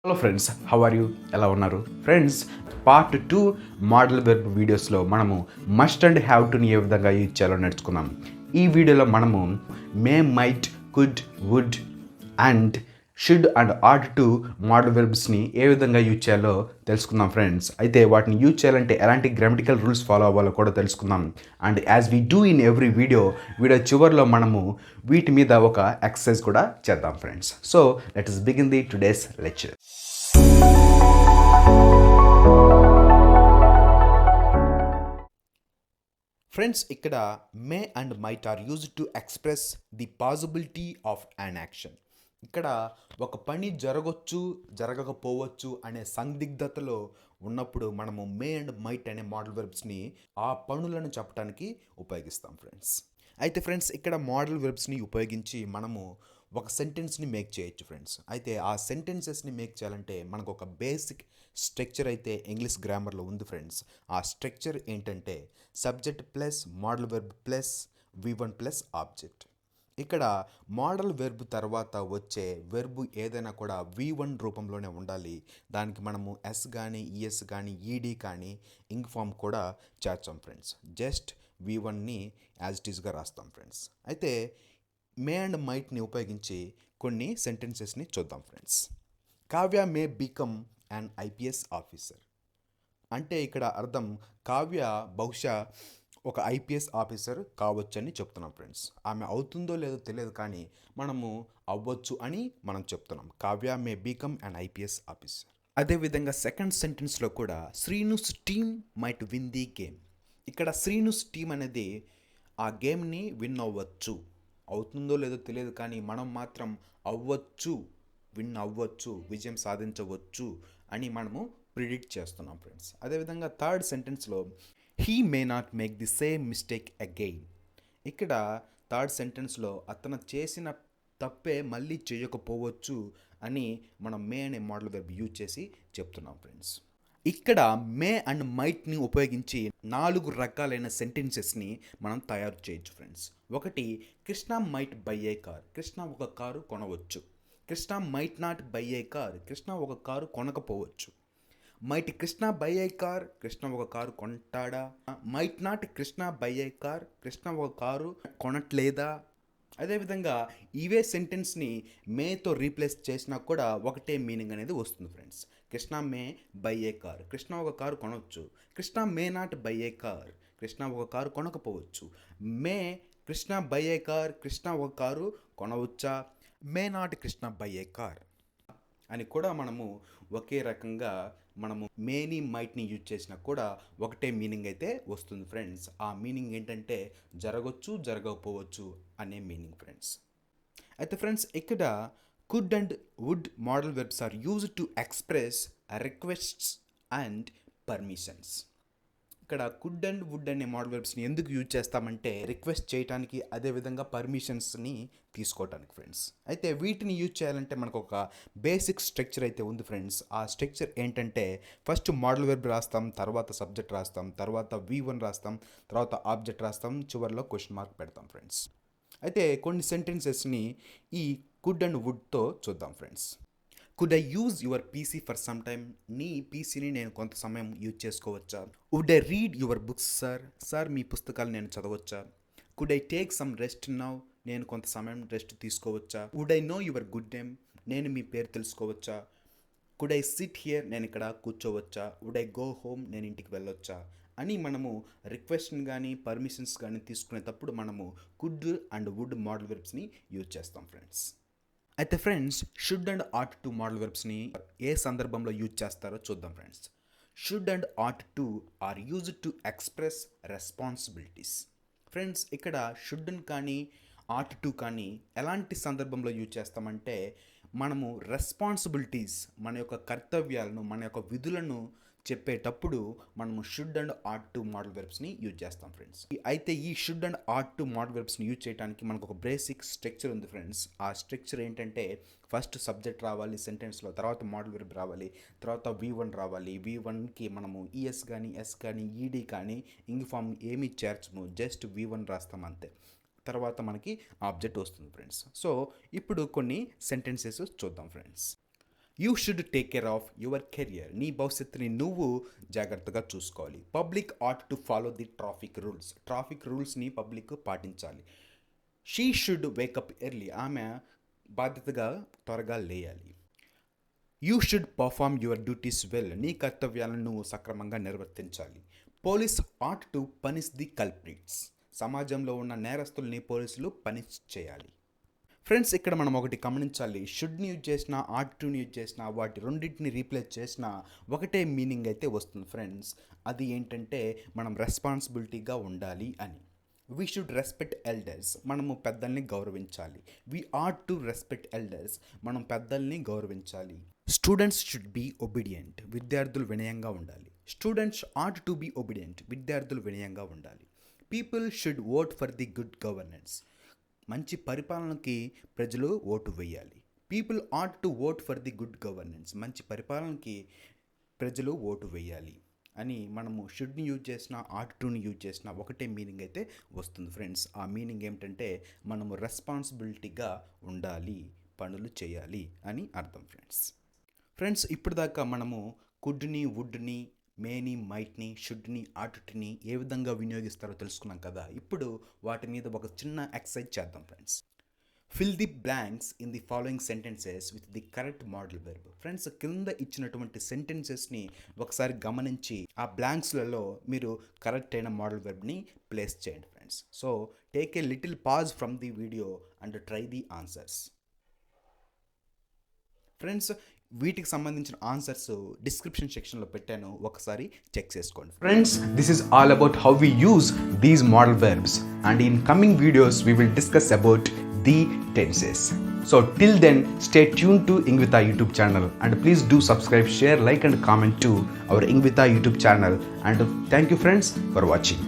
Hello friends, how are you? ఎలా ఉన్నారు friends? Part 2 model verb వీడియోస్లో మనము మస్ట్ అండ్ హ్యావ్ టుని ఏ విధంగా యూజ్ చేయాలో నేర్చుకున్నాం. ఈ వీడియోలో మనము may, might, could, would and should and ought to model వెర్బ్స్ని ఏ విధంగా యూజ్ చేయాలో తెలుసుకుందాం ఫ్రెండ్స్. అయితే వాటిని యూజ్ చేయాలంటే ఎలాంటి గ్రామటికల్ రూల్స్ ఫాలో అవ్వాలో కూడా తెలుసుకుందాం. And as we do in every video చివరిలో మనము వీటి మీద ఒక ఎక్సర్సైజ్ కూడా చేద్దాం friends. So let us begin the today's lecture. Friends, ఇక్కడ may and might are used to express the possibility of an action. ఇక్కడ ఒక పని జరగవచ్చు, జరగకపోవచ్చు అనే సందిగ్ధతలో ఉన్నప్పుడు మనము మే అండ్ మైట్ అనే మోడల్ వెర్బ్స్ని ఆ పనులను చెప్పడానికి ఉపయోగిస్తాం ఫ్రెండ్స్. అయితే ఫ్రెండ్స్, ఇక్కడ మోడల్ వెర్బ్స్ని ఉపయోగించి మనము ఒక సెంటెన్స్ని మేక్ చేయొచ్చు ఫ్రెండ్స్. అయితే ఆ సెంటెన్సెస్ని మేక్ చేయాలంటే మనకు ఒక బేసిక్ స్ట్రక్చర్ అయితే ఇంగ్లీష్ గ్రామర్లో ఉంది ఫ్రెండ్స్. ఆ స్ట్రక్చర్ ఏంటంటే subject plus modal verb plus V1 plus object. ఇక్కడ మోడల్ వెర్బ్ తర్వాత వచ్చే వెర్బ్ ఏదైనా కూడా V1 రూపంలోనే ఉండాలి. దానికి మనము ఎస్ కానీ ఈఎస్ కానీ ఈడీ కానీ ఇంగ్ ఫామ్ కూడా చేర్చాం ఫ్రెండ్స్. జస్ట్ V1ని యాజ్ ఇట్ ఈస్గా రాస్తాం ఫ్రెండ్స్. అయితే మే అండ్ మైట్ని ఉపయోగించి కొన్ని సెంటెన్సెస్ని చూద్దాం friends. Kavya may become and IPS officer. అంటే ఇక్కడ అర్థం కావ్య బహుశా ఒక ఐపీఎస్ ఆఫీసర్ కావచ్చని చెప్తున్నాం ఫ్రెండ్స్. ఆమె అవుతుందో లేదో తెలియదు, కానీ మనము అవ్వచ్చు అని మనం చెప్తున్నాం. Kavya may become and IPS officer. అదేవిధంగా సెకండ్ సెంటెన్స్లో కూడా Srinu's team might win the game. ఇక్కడ శ్రీనుస్ టీమ్ అనేది ఆ గేమ్ని విన్ అవ్వచ్చు. అవుతుందో లేదో తెలియదు, కానీ మనం మాత్రం అవ్వచ్చు, విన్ అవ్వచ్చు, విజయం సాధించవచ్చు అని మనము ప్రిడిక్ట్ చేస్తున్నాం ఫ్రెండ్స్. అదేవిధంగా థర్డ్ సెంటెన్స్లో he may not make the same mistake again. ఇక్కడ థర్డ్ సెంటెన్స్లో అతను చేసిన తప్పే మళ్ళీ చేయకపోవచ్చు అని మనం మే అనే మోడల్ వెర్బ్ యూజ్ చేసి చెప్తున్నాం ఫ్రెండ్స్. ఇక్కడ మే అండ్ మైట్ని ఉపయోగించి 4 రకాలైన సెంటెన్సెస్ని మనం తయారు చేయొచ్చు ఫ్రెండ్స్. ఒకటి, Krishna might buy a car. Krishna ఒక కారు కొనవచ్చు. Krishna might not buy a car. Krishna ఒక కారు కొనకపోవచ్చు. Might Krishna buy a car. Krishna ఒక కారు కొంటాడా. Might not Krishna buy a car. Krishna ఒక కారు కొనట్లేదా. అదేవిధంగా ఇవే సెంటెన్స్ని మేతో రీప్లేస్ చేసినా కూడా ఒకటే మీనింగ్ అనేది వస్తుంది friends. Krishna may buy a car. Krishna ఒక కారు కొనవచ్చు. Krishna may not buy a car. Krishna ఒక కారు కొనకపోవచ్చు. May Krishna buy a car. Krishna ఒక కారు కొనవచ్చా. May not Krishna buy a car అని కూడా మనము ఒకే రకంగా మనము మేని మైట్ని యూజ్ చేసినా కూడా ఒకటే మీనింగ్ అయితే వస్తుంది ఫ్రెండ్స్. ఆ మీనింగ్ ఏంటంటే జరగవచ్చు, జరగకపోవచ్చు అనే మీనింగ్ ఫ్రెండ్స్. అయితే ఫ్రెండ్స్, ఇక్కడ could and would modal verbs are used to express requests and permissions. ఇక్కడ కుడ్ అండ్ వుడ్ అనే మోడల్ వెర్బ్స్ని ఎందుకు యూజ్ చేస్తామంటే రిక్వెస్ట్ చేయడానికి, అదేవిధంగా పర్మిషన్స్ని తీసుకోవడానికి ఫ్రెండ్స్. అయితే వీటిని యూజ్ చేయాలంటే మనకు ఒక బేసిక్ స్ట్రక్చర్ అయితే ఉంది ఫ్రెండ్స్. ఆ స్ట్రక్చర్ ఏంటంటే ఫస్ట్ మోడల్ వెర్బ్ రాస్తాం, తర్వాత సబ్జెక్ట్ రాస్తాం, తర్వాత V1 రాస్తాం, తర్వాత ఆబ్జెక్ట్ రాస్తాం, చివరిలో క్వశ్చన్ మార్క్ పెడతాం ఫ్రెండ్స్. అయితే కొన్ని సెంటెన్సెస్ని ఈ కుడ్ అండ్ వుడ్తో చూద్దాం friends. Could I use your PC for some time. నీ పీసీని నేను కొంత సమయం యూజ్ చేసుకోవచ్చా. Would I read your books sir. Sir మీ పుస్తకాలు నేను చదవచ్చా. Could I take some rest now. నేను కొంత సమయం రెస్ట్ తీసుకోవచ్చా. Would I know your good name. నేను మీ పేరు తెలుసుకోవచ్చా. Could I sit here. నేను ఇక్కడ కూర్చోవచ్చా. Would I go home. నేను ఇంటికి వెళ్ళొచ్చా అని మనము రిక్వెస్ట్ని కానీ పర్మిషన్స్ కానీ తీసుకునేటప్పుడు మనము కుడ్ అండ్ వుడ్ మోడల్ వెర్బ్స్ని యూజ్ చేస్తాం ఫ్రెండ్స్. అయితే friends, should and ought to model వెర్బ్స్ని ఏ సందర్భంలో యూజ్ చేస్తారో చూద్దాం friends. Should and ought to are used to express responsibilities. Friends, ఇక్కడ షుడ్ని కానీ ఆట్ టు కానీ ఎలాంటి సందర్భంలో యూజ్ చేస్తామంటే మనము రెస్పాన్సిబిలిటీస్, మన యొక్క కర్తవ్యాలను, మన యొక్క విధులను చెప్పేటప్పుడు మనము should and ought to model వెర్బ్స్ని యూజ్ చేస్తాం ఫ్రెండ్స్. అయితే ఈ should and ought to model వెర్బ్స్ని యూజ్ చేయడానికి మనకు ఒక బేసిక్ స్ట్రక్చర్ ఉంది ఫ్రెండ్స్. ఆ స్ట్రక్చర్ ఏంటంటే ఫస్ట్ సబ్జెక్ట్ రావాలి సెంటెన్స్లో, తర్వాత మోడల్ వెర్బ్ రావాలి, తర్వాత V1 రావాలి. V1కి మనము ఈఎస్ కానీ ఎస్ కానీ ఈడీ కానీ ఇంగ్ ఫామ్ ఏమీ చేర్చము, జస్ట్ V1 రాస్తాం అంతే. తర్వాత మనకి ఆబ్జెక్ట్ వస్తుంది ఫ్రెండ్స్. సో ఇప్పుడు కొన్ని సెంటెన్సెస్ చూద్దాం friends. You should take care of your career. నీ భవిష్యత్తుని నువ్వు జాగ్రత్తగా చూసుకోవాలి. Public ought to follow the traffic rules. Traffic రూల్స్ని పబ్లిక్ పాటించాలి. She should wake up early. ఆమె బాధ్యతగా త్వరగా లేయాలి. You should perform your duties well. నీ కర్తవ్యాలను నువ్వు సక్రమంగా నిర్వర్తించాలి. Police ought to punish the culprits. సమాజంలో ఉన్న నేరస్తుల్ని పోలీసులు పనిష్ చేయాలి. ఫ్రెండ్స్, ఇక్కడ మనం ఒకటి గమనించాలి. షుడ్ని యూజ్ చేసినా ఆట్ టుని యూజ్ చేసినా వాటి రెండింటిని రీప్లేస్ చేసినా ఒకటే మీనింగ్ అయితే వస్తుంది ఫ్రెండ్స్. అది ఏంటంటే మనం రెస్పాన్సిబిలిటీగా ఉండాలి అని. We should respect elders. మనము పెద్దల్ని గౌరవించాలి. We ought to respect elders. మనం పెద్దల్ని గౌరవించాలి. Students should be obedient. విద్యార్థులు వినయంగా ఉండాలి. Students ought to be obedient. విద్యార్థులు వినయంగా ఉండాలి. People should vote for the good governance. మంచి పరిపాలనకి ప్రజలు ఓటు వేయాలి. People ought to vote for the good governance. మంచి పరిపాలనకి ప్రజలు ఓటు వేయాలి అని మనము షుడ్ని యూజ్ చేసినా ఆట్ టుని యూజ్ చేసినా ఒకటే మీనింగ్ అయితే వస్తుంది ఫ్రెండ్స్. ఆ మీనింగ్ ఏమిటంటే మనము రెస్పాన్సిబిలిటీగా ఉండాలి, పనులు చేయాలి అని అర్థం ఫ్రెండ్స్, ఇప్పుడు దాకా మనము కుడ్ని, వుడ్ని, మేని, మైట్ని, షుడ్ని, ఆటుని ఏ విధంగా వినియోగిస్తారో తెలుసుకున్నాం కదా. ఇప్పుడు వాటి మీద ఒక చిన్న ఎక్సర్సైజ్ చేద్దాం friends. Fill the blanks in the following sentences with the correct modal verb. Friends, కింద ఇచ్చినటువంటి సెంటెన్సెస్ని ఒకసారి గమనించి ఆ బ్లాంక్స్లలో మీరు కరెక్ట్ అయిన మోడల్ వెర్బ్ని ప్లేస్ చేయండి friends. So take a little pause from the video and try the answers. Friends, వీటికి సంబంధించిన ఆన్సర్స్ డిస్క్రిప్షన్ సెక్షన్లో పెట్టాను, ఒకసారి చెక్ చేసుకోండి. Friends, this is all about how we use these model verbs and in coming videos we will discuss about the tenses. So till then, stay tuned to Ingvita YouTube channel and please do subscribe, share, like and comment to our Ingvita YouTube channel, and thank you friends for watching.